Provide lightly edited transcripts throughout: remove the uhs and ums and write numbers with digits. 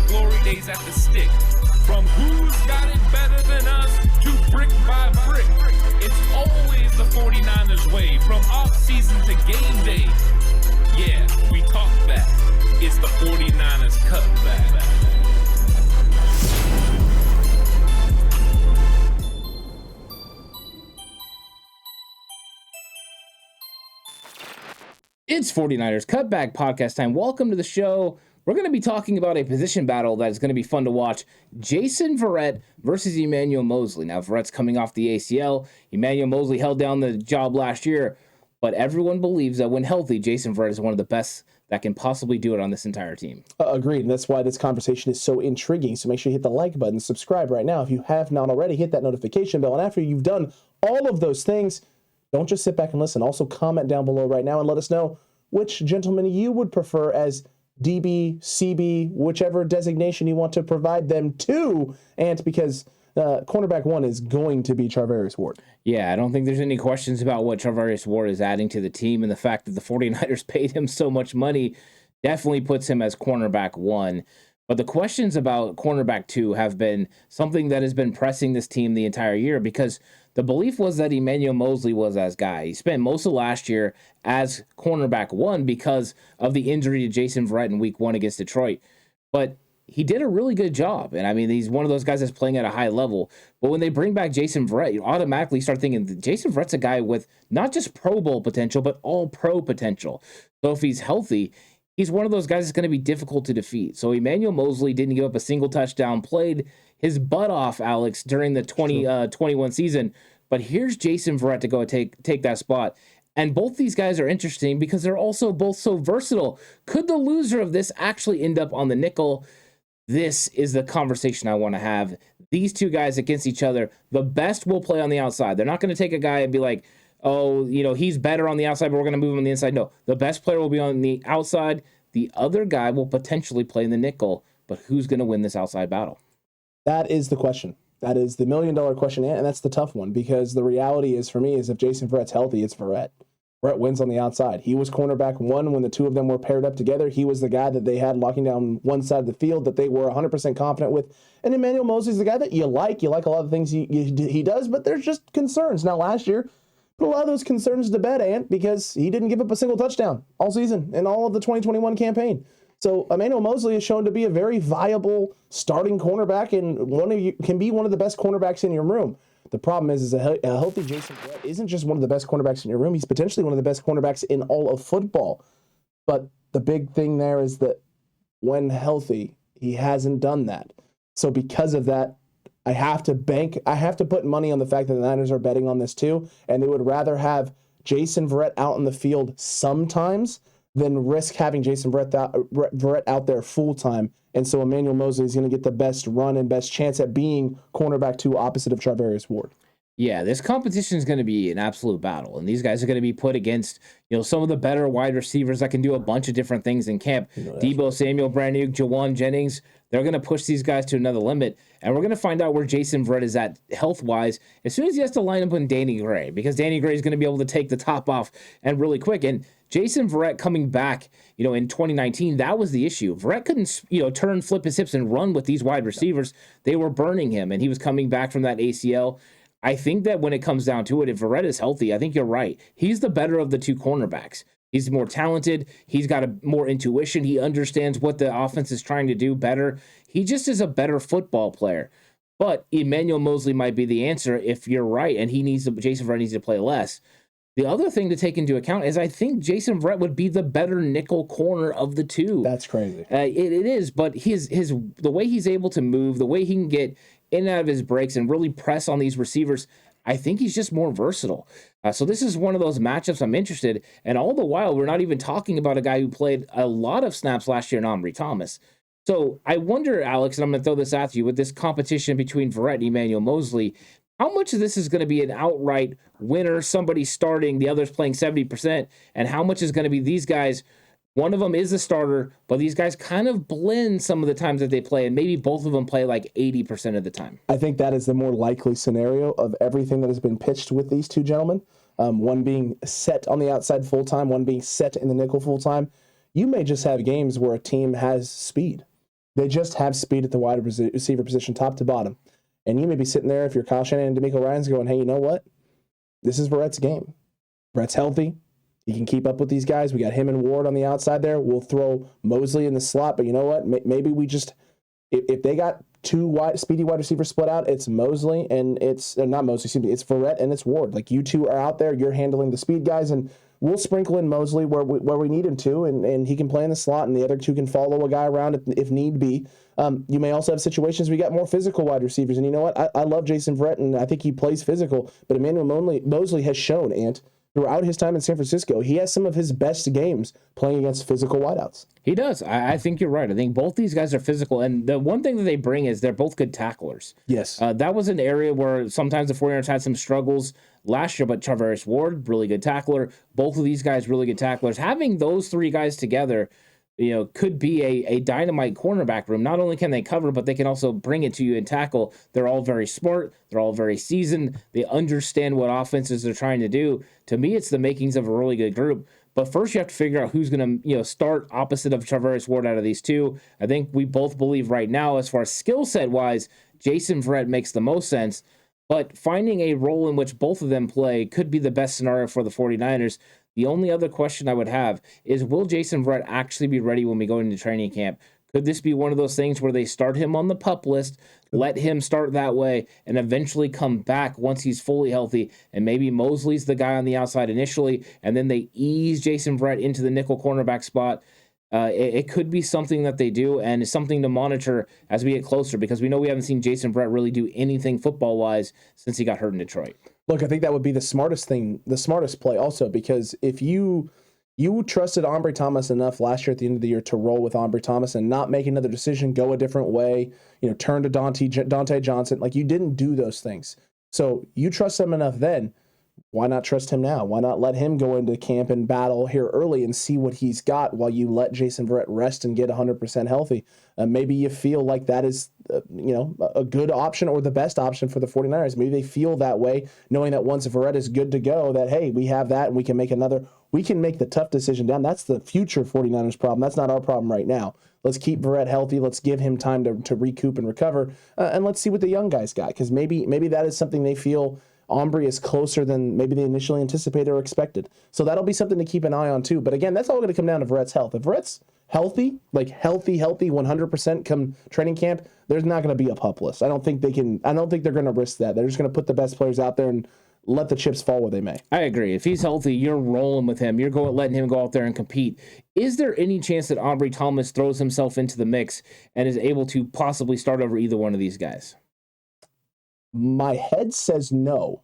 glory days at the stick. From who's got it better than us to brick by brick. It's always the 49ers way, from off-season to game day. Yeah, we talk back. It's the 49ers Cutback. It's 49ers Cutback Podcast time. Welcome to the show. We're going to be talking about a position battle that is going to be fun to watch. Jason Verrett versus Emmanuel Moseley. Now, Verrett's coming off the ACL. Emmanuel Moseley held down the job last year, but everyone believes that when healthy, Jason Verrett is one of the best that can possibly do it on this entire team. Agreed, and that's why this conversation is so intriguing. So make sure you hit the like button, subscribe right now. If you have not already, hit that notification bell. And after you've done all of those things, don't just sit back and listen. Also comment down below right now and let us know which gentleman you would prefer as DB, CB, whichever designation you want to provide them to. And because cornerback one is going to be Charvarius Ward. Yeah, I don't think there's any questions about what Charvarius Ward is adding to the team, and the fact that the 49ers paid him so much money definitely puts him as cornerback one. But the questions about cornerback two have been something that has been pressing this team the entire year, because the belief was that Emmanuel Moseley was that guy. He spent most of last year as cornerback one because of the injury to Jason Verrett in week one against Detroit. But he did a really good job. And I mean, he's one of those guys that's playing at a high level. But when they bring back Jason Verrett, you automatically start thinking Jason Verrett's a guy with not just Pro Bowl potential, but all pro potential. So if he's healthy, he's one of those guys that's going to be difficult to defeat. So Emmanuel Moseley didn't give up a single touchdown, played his butt off, Alex, during the 2021 season. But here's Jason Verrett to go take that spot. And both these guys are interesting because they're also both so versatile. Could the loser of this actually end up on the nickel? This is the conversation I want to have. These two guys against each other, the best will play on the outside. They're not going to take a guy and be like, oh, you know, he's better on the outside, but we're going to move him on the inside. No, the best player will be on the outside. The other guy will potentially play in the nickel, but who's going to win this outside battle? That is the question. That is the $1 million question, and that's the tough one, because the reality is, for me, is if Jason Verrett's healthy, it's Verrett. Verrett wins on the outside. He was cornerback one when the two of them were paired up together. He was the guy that they had locking down one side of the field that they were 100% confident with. And Emmanuel Moseley's the guy that you like. You like a lot of the things he does, but there's just concerns. Now, last year, put a lot of those concerns to bed, Ant, because he didn't give up a single touchdown all season in all of the 2021 campaign. So Emmanuel Moseley is shown to be a very viable starting cornerback, and can be one of the best cornerbacks in your room. The problem is a healthy Jason Verrett isn't just one of the best cornerbacks in your room. He's potentially one of the best cornerbacks in all of football. But the big thing there is that when healthy, he hasn't done that. So because of that, I have to put money on the fact that the Niners are betting on this too, and they would rather have Jason Verrett out in the field sometimes than risk having Jason Verrett out there full-time. And so Emmanuel Moseley is going to get the best run and best chance at being cornerback two opposite of Charvarius Ward. Yeah, this competition is going to be an absolute battle, and these guys are going to be put against, you know, some of the better wide receivers that can do a bunch of different things in camp. Deebo Samuel, Brandon Ayuk, Jawan Jennings, they're going to push these guys to another limit, and we're going to find out where Jason Verrett is at health-wise as soon as he has to line up with Danny Gray, because Danny Gray is going to be able to take the top off and really quick. And Jason Verrett coming back, you know, in 2019, that was the issue. Verrett couldn't, you know, flip his hips and run with these wide receivers. They were burning him, and he was coming back from that ACL. I think that when it comes down to it, if Verrett is healthy, I think you're right. He's the better of the two cornerbacks. He's more talented. He's got more intuition. He understands what the offense is trying to do better. He just is a better football player. But Emmanuel Moseley might be the answer if you're right, and Jason Verrett needs to play less. The other thing to take into account is I think Jason Verrett would be the better nickel corner of the two. That's crazy. It is, but the way he's able to move, the way he can get in and out of his breaks and really press on these receivers, I think he's just more versatile. So this is one of those matchups I'm interested in. And all the while, we're not even talking about a guy who played a lot of snaps last year in Omri Thomas. So I wonder, Alex, and I'm going to throw this at you, with this competition between Verrett and Emmanuel Moseley, how much of this is going to be an outright winner, somebody starting, the other's playing 70%, and how much is going to be these guys, one of them is a starter, but these guys kind of blend some of the times that they play, and maybe both of them play like 80% of the time? I think that is the more likely scenario of everything that has been pitched with these two gentlemen, one being set on the outside full-time, one being set in the nickel full-time. You may just have games where a team has speed. They just have speed at the wide receiver position, top to bottom. And you may be sitting there, if you're Kyle Shanahan and D'Amico Ryans, going, hey, you know what? This is Verrett's game. Verrett's healthy. He can keep up with these guys. We got him and Ward on the outside there. We'll throw Moseley in the slot. But you know what? Maybe we just, if they got two speedy wide receivers split out, it's Moseley and it's not Moseley, excuse me, it's Verrett and it's Ward. Like, you two are out there. You're handling the speed guys, and we'll sprinkle in Moseley where we need him to, and he can play in the slot, and the other two can follow a guy around if need be. You may also have situations where you got more physical wide receivers, and you know what? I love Jason Verrett, and I think he plays physical, but Emmanuel Moseley has shown, throughout his time in San Francisco, he has some of his best games playing against physical wideouts. He does. I think you're right. I think both these guys are physical, and the one thing that they bring is they're both good tacklers. Yes. That was an area where sometimes the 49ers had some struggles last year, but Charvarius Ward, really good tackler. Both of these guys, really good tacklers. Having those three guys together, could be a dynamite cornerback room. Not only can they cover, but they can also bring it to you and tackle. They're all very smart. They're all very seasoned. They understand what offenses they're trying to do. To me, it's the makings of a really good group. But first, you have to figure out who's going to, start opposite of Charvarius Ward out of these two. I think we both believe right now, as far as skill set wise, Jason Verrett makes the most sense. But finding a role in which both of them play could be the best scenario for the 49ers. The only other question I would have is, will Jason Verrett actually be ready when we go into training camp? Could this be one of those things where they start him on the PUP list, let him start that way, and eventually come back once he's fully healthy, and maybe Moseley's the guy on the outside initially, and then they ease Jason Verrett into the nickel cornerback spot? It could be something that they do, and it's something to monitor as we get closer, because we know we haven't seen Jason Verrett really do anything football-wise since he got hurt in Detroit. Look, I think that would be the smartest play also, because if you trusted Ambry Thomas enough last year at the end of the year to roll with Ambry Thomas and not make another decision, go a different way, turn to Dante Johnson, like, you didn't do those things. So you trust him enough then. Why not trust him now? Why not let him go into camp and battle here early and see what he's got while you let Jason Verrett rest and get 100% healthy? Maybe you feel like that is, a good option or the best option for the 49ers. Maybe they feel that way, knowing that once Verrett is good to go, that, hey, we have that and we can make the tough decision down. That's the future 49ers problem. That's not our problem right now. Let's keep Verrett healthy. Let's give him time to recoup and recover. And let's see what the young guys got, because maybe that is something they feel Ambry is closer than maybe they initially anticipated or expected. So that'll be something to keep an eye on too. But again, that's all going to come down to Verrett's health. If Verrett's healthy, like healthy, 100% come training camp, there's not going to be a PUP list. I don't think they're going to risk that. They're just going to put the best players out there and let the chips fall where they may. I agree. If he's healthy, you're rolling with him. You're letting him go out there and compete. Is there any chance that Ambry Thomas throws himself into the mix and is able to possibly start over either one of these guys? My head says no.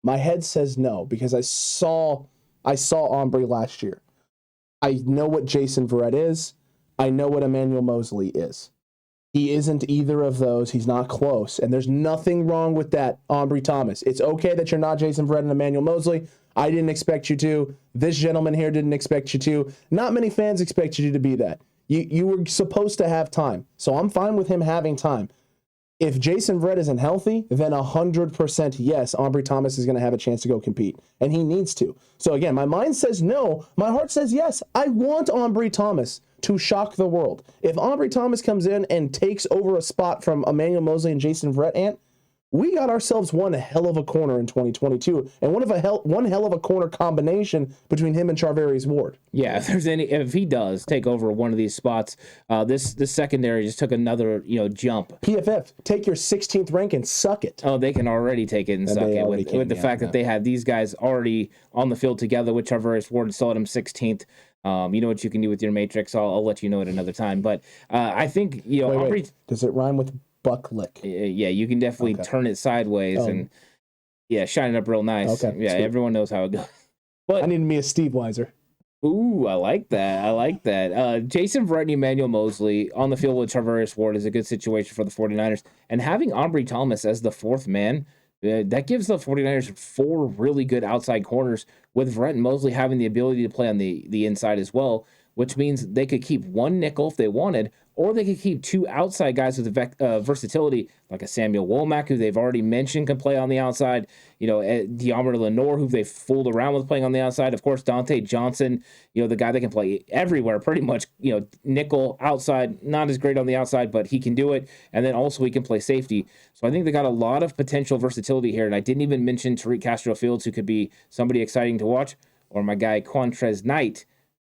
Because I saw Ambry last year. I know what Jason Verrett is. I know what Emmanuel Moseley is. He isn't either of those. He's not close. And there's nothing wrong with that, Ambry Thomas. It's okay that you're not Jason Verrett and Emmanuel Moseley. I didn't expect you to. This gentleman here didn't expect you to. Not many fans expect you to be that. You were supposed to have time. So I'm fine with him having time. If Jason Verrett isn't healthy, then 100% yes, Ambry Thomas is going to have a chance to go compete, and he needs to. So again, my mind says no, my heart says yes. I want Ambry Thomas to shock the world. If Ambry Thomas comes in and takes over a spot from Emmanuel Moseley and Jason Verrett, we got ourselves one hell of a corner in 2022, and one hell of a corner combination between him and Charvarius Ward. Yeah, if he does take over one of these spots, this secondary just took another jump. PFF, take your 16th rank and suck it. Oh, they can already take it and suck it with the fact that they had these guys already on the field together with Charvarius Ward and still had him 16th. You know what you can do with your matrix. I'll let you know at another time. But I think wait. Does it rhyme with Bucklick? Yeah, you can definitely turn it sideways and shine it up real nice. Okay, yeah, everyone knows how it goes. But I need me a Steve Weiser. Ooh, I like that. Jason Verrett and Emmanuel Moseley on the field with Charvarius Ward is a good situation for the 49ers. And having Ambry Thomas as the fourth man, that gives the 49ers four really good outside corners, with Verrett and Moseley having the ability to play on the inside as well, which means they could keep one nickel if they wanted, or they could keep two outside guys with versatility, like a Samuel Womack, who they've already mentioned can play on the outside. Deommar Lenoir, who they've fooled around with playing on the outside. Of course, Dante Johnson, the guy that can play everywhere, pretty much. Nickel, outside, not as great on the outside, but he can do it. And then also he can play safety. So I think they got a lot of potential versatility here. And I didn't even mention Tariq Castro-Fields, who could be somebody exciting to watch, or my guy Quantrez Knight.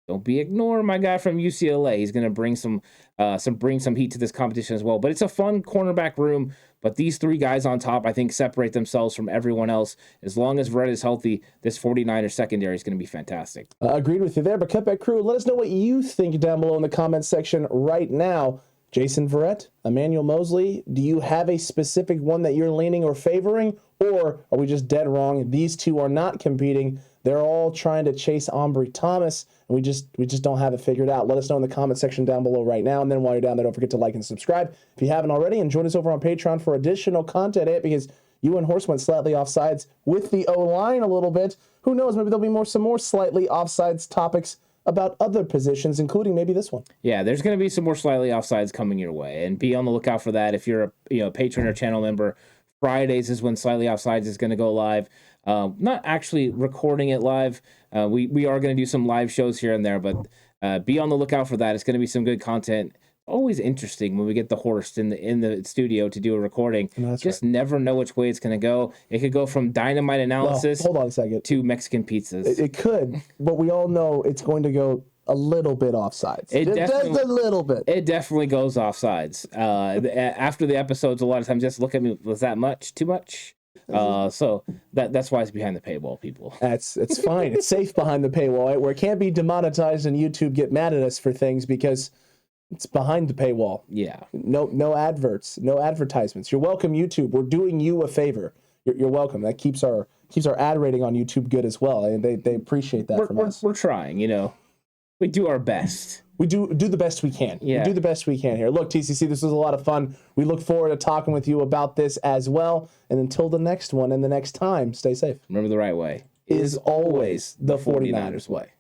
Don't be ignoring my guy from UCLA. He's going to bring some heat to this competition as well. But it's a fun cornerback room. But these three guys on top, I think, separate themselves from everyone else. As long as Verrett is healthy, this 49ers secondary is going to be fantastic. Agreed with you there. But Cutback crew, let us know what you think down below in the comments section right now. Jason Verrett, Emmanuel Moseley, do you have a specific one that you're leaning or favoring? Or are we just dead wrong? These two are not competing. They're all trying to chase Ambry Thomas, and we just don't have it figured out. Let us know in the comment section down below right now. And then while you're down there, don't forget to like and subscribe if you haven't already. And join us over on Patreon for additional content, because you and Horse went slightly offsides with the O-line a little bit. Who knows? Maybe there'll be some more slightly offsides topics about other positions, including maybe this one. Yeah, there's going to be some more slightly offsides coming your way, and be on the lookout for that. If you're a patron or channel member, Fridays is when Slightly Offsides is going to go live. Not actually recording it live. We are going to do some live shows here and there, but be on the lookout for that. It's going to be some good content. Always interesting when we get the Horst in the studio to do a recording. Just right. Never know which way it's going to go. It could go from dynamite analysis hold on a second. To Mexican pizzas. It could, but we all know it's going to go a little bit offsides. Just a little bit. It definitely goes offsides. After the episodes, a lot of times, just look at me. Was that much? Too much? So that's why it's behind the paywall, people. It's fine. It's safe behind the paywall, right? Where it can't be demonetized and YouTube get mad at us for things because it's behind the paywall. Yeah. No adverts, no advertisements. You're welcome, YouTube. We're doing you a favor. You're welcome. That keeps our ad rating on YouTube good as well, and they appreciate that from us. We're trying, We do our best. We do the best we can. Yeah. We do the best we can here. Look, TCC, this was a lot of fun. We look forward to talking with you about this as well. And until the next one and the next time, stay safe. Remember, the right way is always the 49ers way.